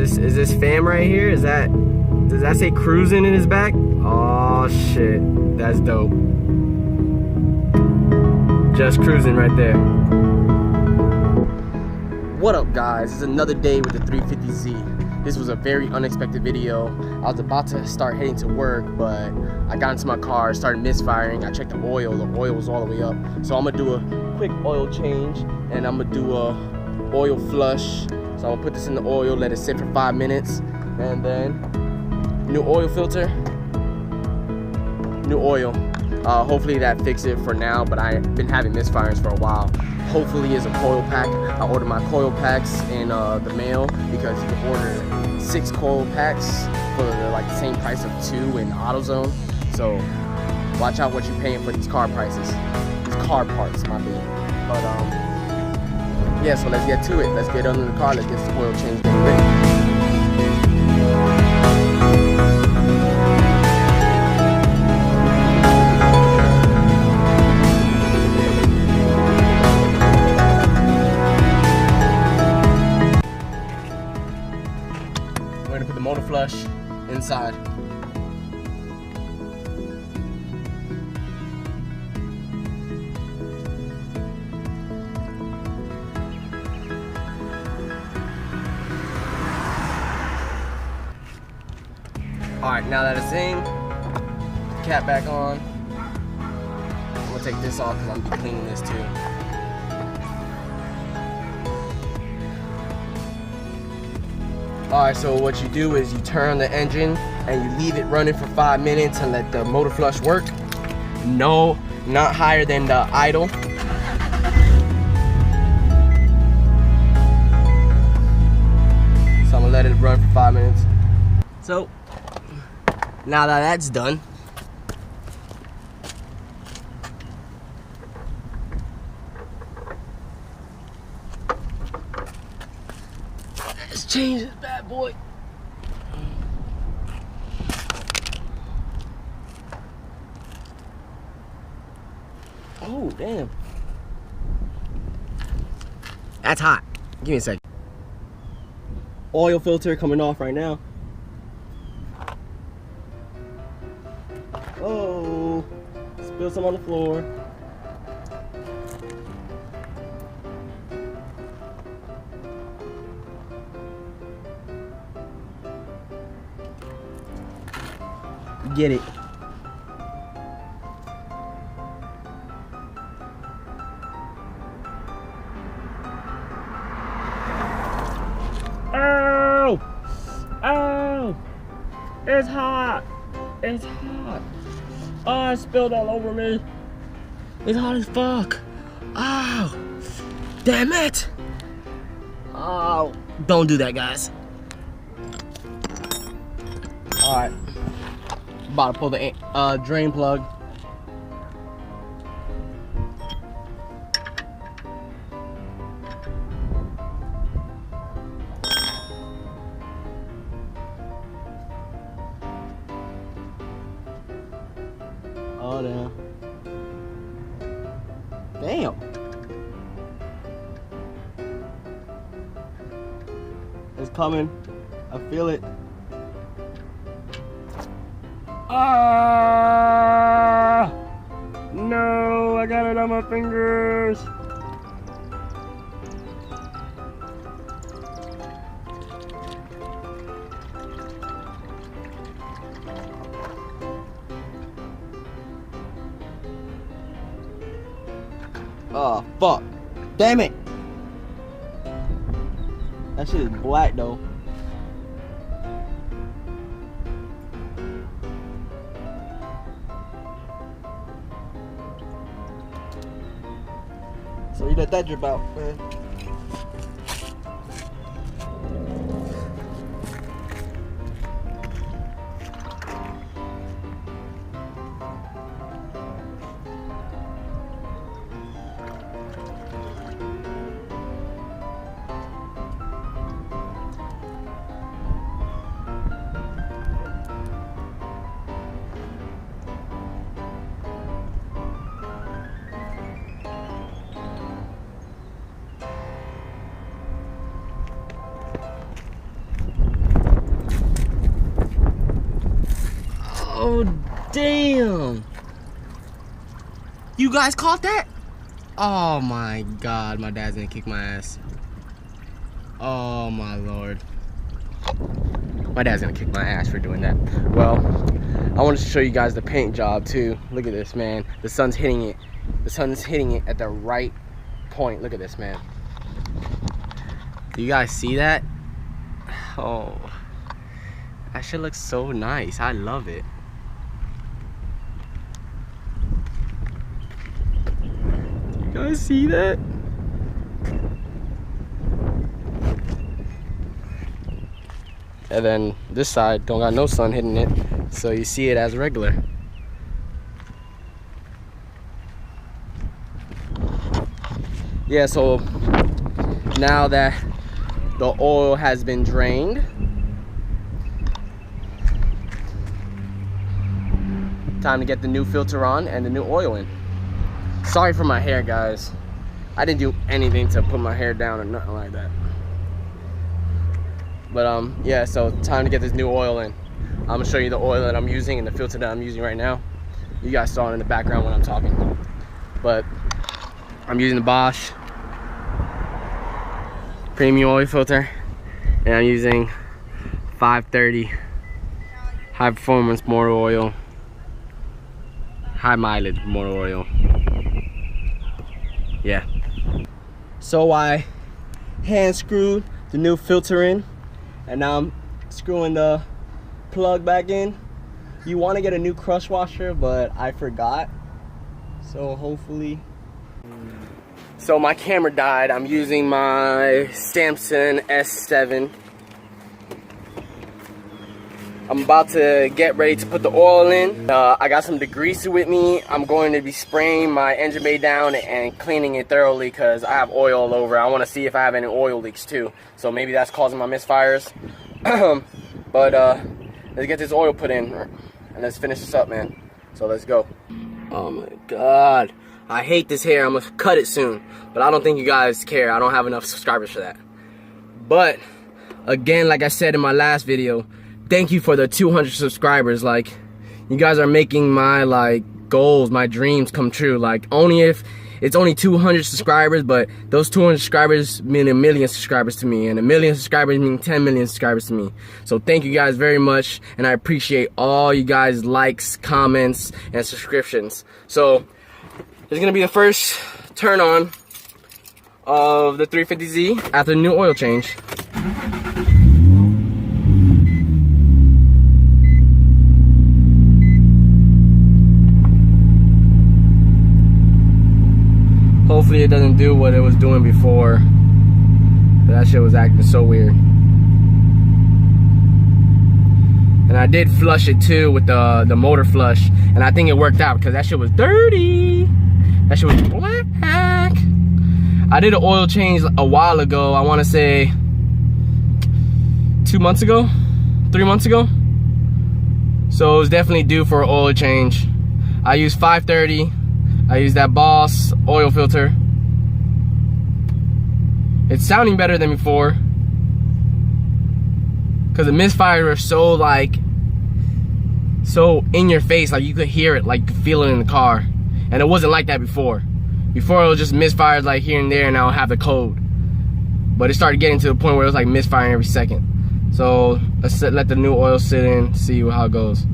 Is this fam right here? Does that say CruZin in his back? Oh shit, that's dope. Just CruZin right there. What up guys, it's another day with the 350Z. This was a very unexpected video. I was about to start heading to work, but I got into my car, started misfiring. I checked the oil was all the way up. So I'm gonna do a quick oil change and I'm gonna do a oil flush. So I'm gonna put this in the oil, let it sit for 5 minutes, and then new oil filter, new oil. Hopefully that fixes it for now, but I've been having misfires for a while. Hopefully it's a coil pack. I ordered my coil packs in the mail because you can order 6 coil packs for like the same price of 2 in AutoZone. So watch out what you're paying for these car prices. These car parts, my bad. But yeah, so let's get to it. Let's get under the car. Let's get the oil change ready. We're gonna put the motor flush inside. Alright, now that it's in, put the cap back on. I'm gonna take this off because I'm gonna be cleaning this too. Alright, so what you do is you turn the engine and you leave it running for 5 minutes and let the motor flush work. No, not higher than the idle. So I'm gonna let it run for 5 minutes. So now that that's done, let's change this bad boy. Oh, damn. That's hot. Give me a second. Oil filter coming off right now. Oh, spill some on the floor. Get it. Oh! Oh! It's hot! It's hot! Oh, it spilled all over me. It's hot as fuck. Oh! Damn it! Oh, don't do that, guys. Alright. About to pull the drain plug. Oh damn. Damn. It's coming. I feel it. Ah! No, I got it on my fingers. Oh, fuck. Damn it. That shit is black though. So you let that drip out, man. Damn. You guys caught that? Oh my God, my dad's gonna kick my ass. Oh my Lord. My dad's gonna kick my ass for doing that. Well, I wanted to show you guys the paint job too. Look at this, man. The sun's hitting it. The sun's hitting it at the right point. Look at this, man. Do you guys see that? Oh, that shit looks so nice. I love it. Do you guys see that? And then this side don't got no sun hitting it, so you see it as regular. Yeah, so now that the oil has been drained, time to get the new filter on and the new oil in. Sorry for my hair, guys. I didn't do anything to put my hair down or nothing like that. But yeah, so time to get this new oil in. I'm gonna show you the oil that I'm using and the filter that I'm using right now. You guys saw it in the background when I'm talking. But I'm using the Bosch premium oil filter, and I'm using 530 high performance motor oil, high mileage motor oil. Yeah. So I hand screwed the new filter in, and now I'm screwing the plug back in. You want to get a new crush washer, but I forgot, so hopefully. So my camera died. I'm using my Samsung S7. I'm about to get ready to put the oil in. I got some degreaser with me. I'm going to be spraying my engine bay down and cleaning it thoroughly because I have oil all over. I want to see if I have any oil leaks too. So maybe that's causing my misfires. But let's get this oil put in and let's finish this up, man. So let's go. Oh my God. I hate this hair. I'm gonna cut it soon, but I don't think you guys care. I don't have enough subscribers for that. But again, like I said in my last video, thank you for the 200 subscribers. Like, you guys are making my goals, my dreams come true. Like, only if it's only 200 subscribers, but those 200 subscribers mean 1 million subscribers to me, and 1 million subscribers mean 10 million subscribers to me. So thank you guys very much, and I appreciate all you guys' likes, comments, and subscriptions. So this is gonna be the first turn on of the 350Z after the new oil change. Hopefully it doesn't do what it was doing before. That shit was acting so weird. And I did flush it too with the motor flush, and I think it worked out because that shit was dirty. That shit was black. I did an oil change a while ago. I want to say 2 months ago, 3 months ago. So it was definitely due for an oil change. I used 530. I used that Boss oil filter. It's sounding better than before because the misfires were so in your face, like you could hear it, like you could feel it in the car. And it wasn't like that before. Before it was just misfires like here and there, and I would have the code. But it started getting to the point where it was like misfiring every second. So let's let the new oil sit in, see how it goes.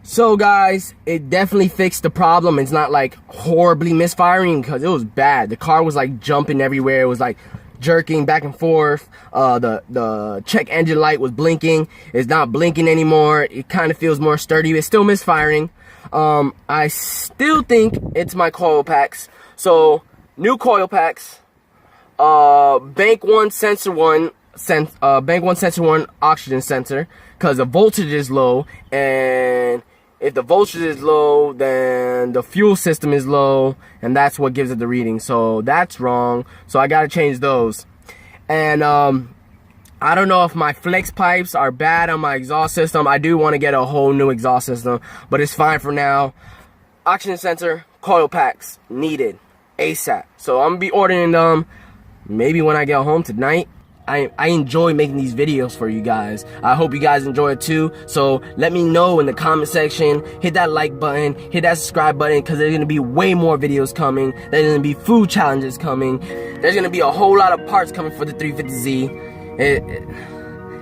So guys, it definitely fixed the problem. It's not like horribly misfiring because it was bad. The car was like jumping everywhere. It was like jerking back and forth. The check engine light was blinking. It's not blinking anymore. It kind of feels more sturdy. It's still misfiring. I still think it's my coil packs. So new coil packs. Bank one sensor one oxygen sensor because the voltage is low, and if the voltage is low, then the fuel system is low, and that's what gives it the reading. So that's wrong. So I gotta change those. And I don't know if my flex pipes are bad on my exhaust system. I do want to get a whole new exhaust system, but it's fine for now. Oxygen sensor, coil packs needed ASAP. So I'm gonna be ordering them maybe when I get home tonight. I enjoy making these videos for you guys. I hope you guys enjoy it too. So let me know in the comment section. Hit that like button, hit that subscribe button, because there's gonna be way more videos coming. There's gonna be food challenges coming. There's gonna be a whole lot of parts coming for the 350Z.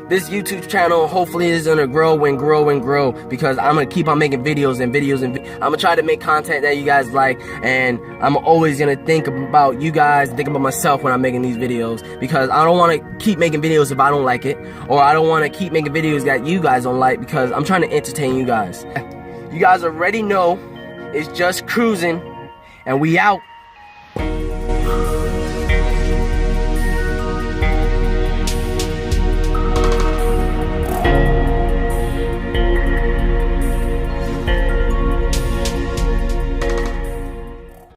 This YouTube channel hopefully is gonna grow and grow and grow, because I'm gonna keep on making videos and videos, and I'm gonna try to make content that you guys like, and I'm always gonna think about you guys, think about myself when I'm making these videos, because I don't want to keep making videos if I don't like it, or I don't want to keep making videos that you guys don't like, because I'm trying to entertain you guys. You guys already know it's just CruZin, and we out.